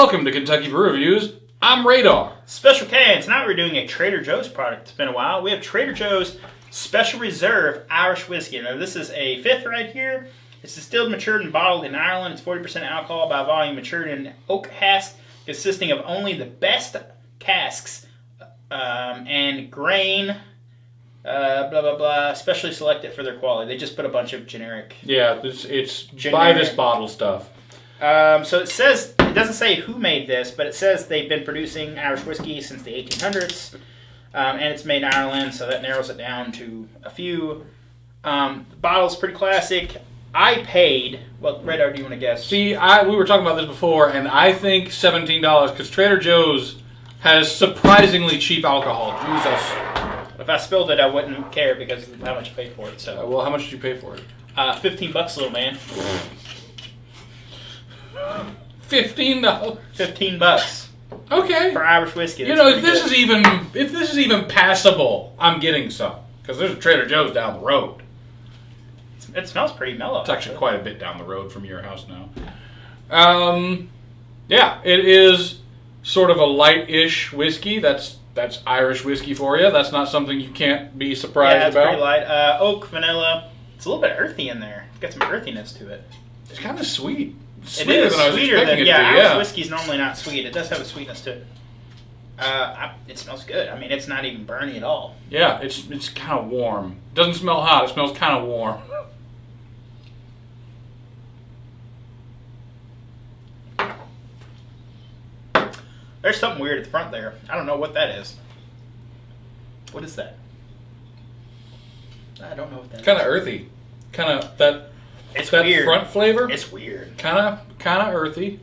Welcome to Kentucky Brew Reviews. I'm Radar. Special K, and tonight we're doing a Trader Joe's product. It's been a while. We have Trader Joe's Special Reserve Irish Whiskey. Now this is a fifth right here. It's distilled, matured, and bottled in Ireland. It's 40% alcohol by volume, matured in oak cask, consisting of only the best casks and grain, blah, blah, blah, specially selected for their quality. They just put a bunch of generic. Yeah, it's buy this bottle stuff. So it says, it doesn't say who made this, but it says they've been producing Irish whiskey since the 1800s, and it's made in Ireland, so that narrows it down to a few. The bottle's pretty classic. I paid, well, Radar, do you want to guess? See, we were talking about this before, and I think $17, because Trader Joe's has surprisingly cheap alcohol. Jesus. If I spilled it, I wouldn't care because of how much I paid for it. So, well, how much did you pay for it? $15, little man. $15. $15. Okay. For Irish whiskey. You know, if this is even passable, I'm getting some, because there's a Trader Joe's down the road. It smells pretty mellow. It's actually quite a bit down the road from your house now. Yeah, it is sort of a light-ish whiskey. That's Irish whiskey for you. That's not something you can't be surprised about. Yeah, it's pretty light. Oak, vanilla. It's a little bit earthy in there. It's got some earthiness to it. It's kind of sweet. It is than I was sweeter expecting than, it to be. Irish whiskey's normally not sweet. It does have a sweetness to it. It smells good. I mean, it's not even burny at all. Yeah, it's kind of warm. It doesn't smell hot. It smells kind of warm. There's something weird at the front there. I don't know what that is. What is that? I don't know what that is. Kind of earthy. Kind of that. It's that weird. Front flavor. It's weird. Kind of earthy.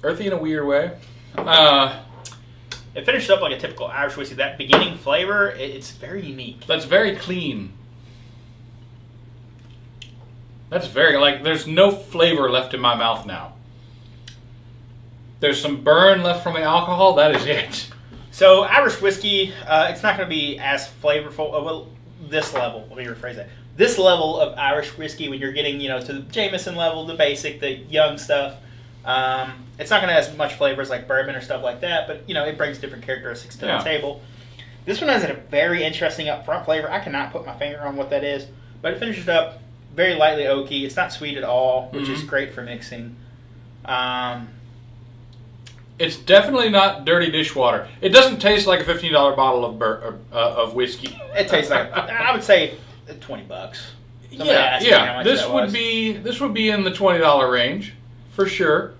Earthy in a weird way. It finishes up like a typical Irish whiskey. That beginning flavor, it's very unique. That's very clean. That's very, there's no flavor left in my mouth now. There's some burn left from the alcohol. That is it. So Irish whiskey, it's not going to be as flavorful. Well, this level. Let me rephrase that. This level of Irish whiskey, when you're getting, to the Jameson level, the basic, the young stuff, it's not going to have as much flavors like bourbon or stuff like that. But it brings different characteristics to the table. This one has a very interesting upfront flavor. I cannot put my finger on what that is, but it finishes up very lightly oaky. It's not sweet at all, which is great for mixing. It's definitely not dirty dishwater. It doesn't taste like a $15 bottle of whiskey. It tastes like, I would say, $20. Yeah. This would be in the $20 range for sure.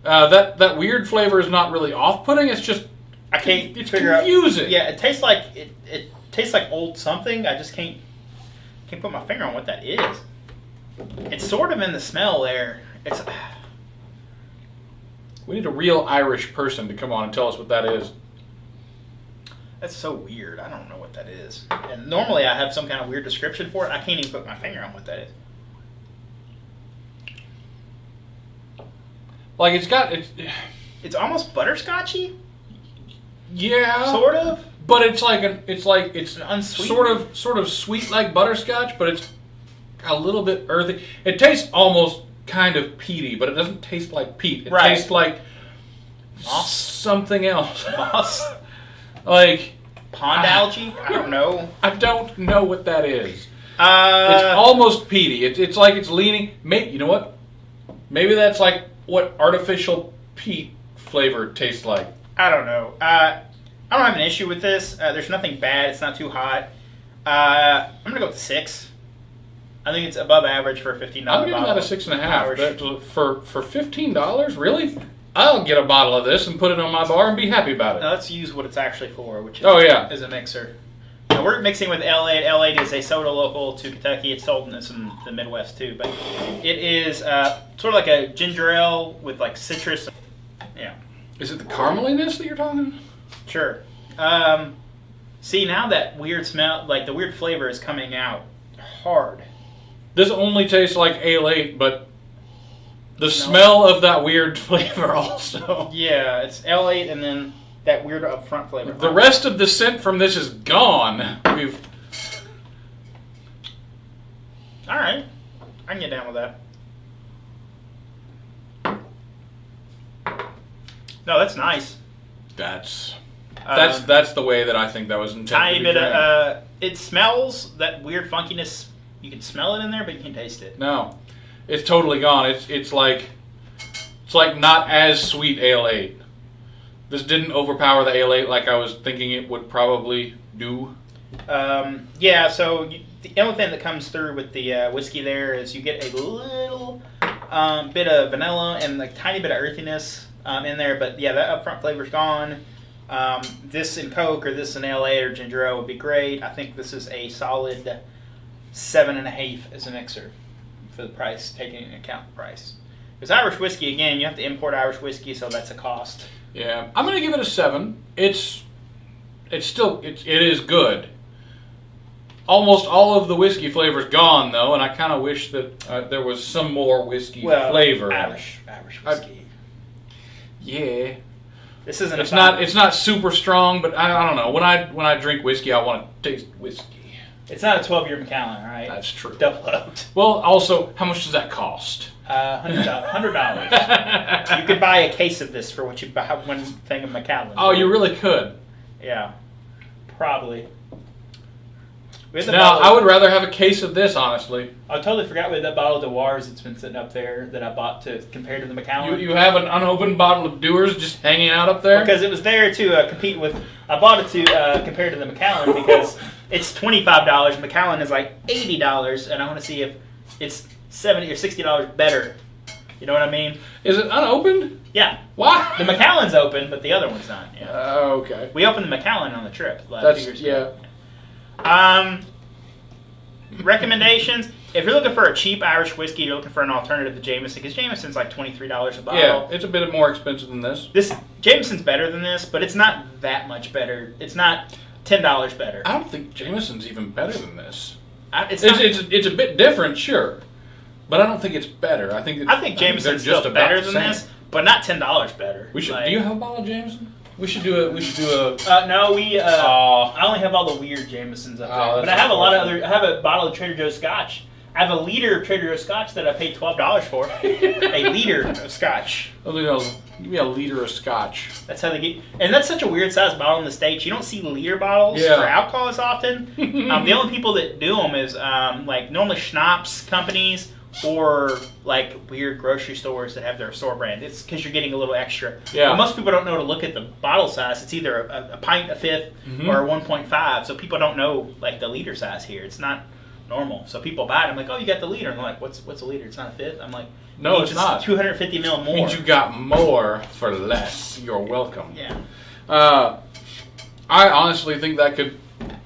That weird flavor is not really off-putting. It's just it's confusing. Yeah, it tastes like it tastes like old something. I just can't put my finger on what that is. It's sort of in the smell there. We need a real Irish person to come on and tell us what that is. That's so weird. I don't know what that is. And normally I have some kind of weird description for it. I can't even put my finger on what that is. It's almost butterscotchy. Yeah. Sort of. But it's an unsweet. sort of sweet like butterscotch, but it's a little bit earthy. It tastes almost kind of peaty, but it doesn't taste like peat. It tastes like moss, something else. Moss, like pond algae. I don't know. I don't know what that is. It's almost peaty. It's like it's leaning. Maybe you know what? Maybe that's like what artificial peat flavor tastes like. I don't know. I don't have an issue with this. There's nothing bad. It's not too hot. I'm gonna go with 6. I think it's above average for a $15 bottle. I'm giving that a 6.5. For $15, really? I'll get a bottle of this and put it on my bar and be happy about it. Now let's use what it's actually for, which is, is a mixer. Now we're mixing with L8. L8 is a soda local to Kentucky. It's sold in the Midwest too, but it is sort of like a ginger ale with like citrus. Yeah. Is it the carameliness that you're talking? Sure. See, now that weird smell, like the weird flavor is coming out hard. This only tastes like L8, but the smell of that weird flavor also. Yeah, it's L8 and then that weird upfront flavor. The rest of the scent from this is gone. All right. I can get down with that. No, that's nice. That's the way that I think that was intended. Tiny bit of it smells that weird funkiness. You can smell it in there, but you can't taste it. No, it's totally gone. It's like not as sweet Ale 8. This didn't overpower the Ale 8 like I was thinking it would probably do. Yeah. So the only thing that comes through with the whiskey there is you get a little bit of vanilla and a tiny bit of earthiness in there. But yeah, that upfront flavor's gone. This in Coke or this in Ale 8 or Ginger Ale would be great. I think this is a solid 7.5 as a mixer for the price, taking into account the price. Because Irish whiskey, again, you have to import Irish whiskey, so that's a cost. Yeah, I'm gonna give it a 7. It is good. Almost all of the whiskey flavor's gone though, and I kind of wish that there was some more whiskey flavor. Irish whiskey. Yeah. This isn't. It's not super strong, but I don't know. When I drink whiskey, I want to taste whiskey. It's not a 12-year Macallan, all right? That's true. Double oaked. Well, also, how much does that cost? $100. You could buy a case of this for what you buy one thing of Macallan. Oh, you really could. Yeah, probably. Now, I would rather have a case of this, honestly. I totally forgot we had that bottle of Dewar's that's been sitting up there that I bought to compare to the Macallan. You have an unopened bottle of Dewar's just hanging out up there? Because it was there to compete with... I bought it to compare to the Macallan because it's $25. Macallan is like $80, and I want to see if it's $70 or $60 better. You know what I mean? Is it unopened? Yeah. What? The Macallan's open, but the other one's not. Yeah. Okay. We opened the Macallan on the trip. Recommendations. If you're looking for a cheap Irish whiskey, you're looking for an alternative to Jameson, because Jameson's like $23 a bottle. Yeah, it's a bit more expensive than this. Jameson's better than this, but it's not that much better. It's not $10 better. I don't think Jameson's even better than this. It's a bit different, sure, but I don't think it's better. I think Jameson's still better than this, but not $10 better. Do you have a bottle of Jameson? We should do a. No, I only have all the weird Jamesons up there, but I have a lot of other. I have a bottle of Trader Joe's Scotch. I have a liter of Trader Joe's Scotch that I paid $12 for. A liter of Scotch. Give me a liter of Scotch. That's how they get. And that's such a weird size bottle in the States. You don't see liter bottles for alcohol as often. The only people that do them is like normally schnapps companies or like weird grocery stores that have their store brand. It's because you're getting a little extra. Yeah. But most people don't know to look at the bottle size. It's either a pint, a fifth, or a 1.5. So people don't know like the liter size here. It's not normal. So people buy it. I'm like, oh, you got the liter. And they're like, what's a liter? It's not a fifth. I'm like, no, it's not. 250 mil more. It means you got more for less. You're welcome. Yeah. I honestly think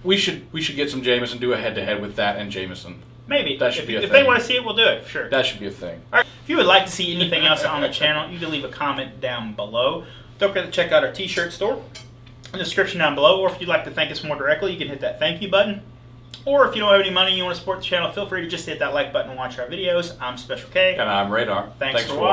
we should get some Jameson, do a head-to-head with that and Jameson. Maybe. That should be a thing. If they want to see it, we'll do it, sure. That should be a thing. All right. If you would like to see anything else on the channel, you can leave a comment down below. Don't forget to check out our t-shirt store in the description down below. Or if you'd like to thank us more directly, you can hit that thank you button. Or if you don't have any money and you want to support the channel, feel free to just hit that like button and watch our videos. I'm Special K. And I'm Radar. Thanks for watching.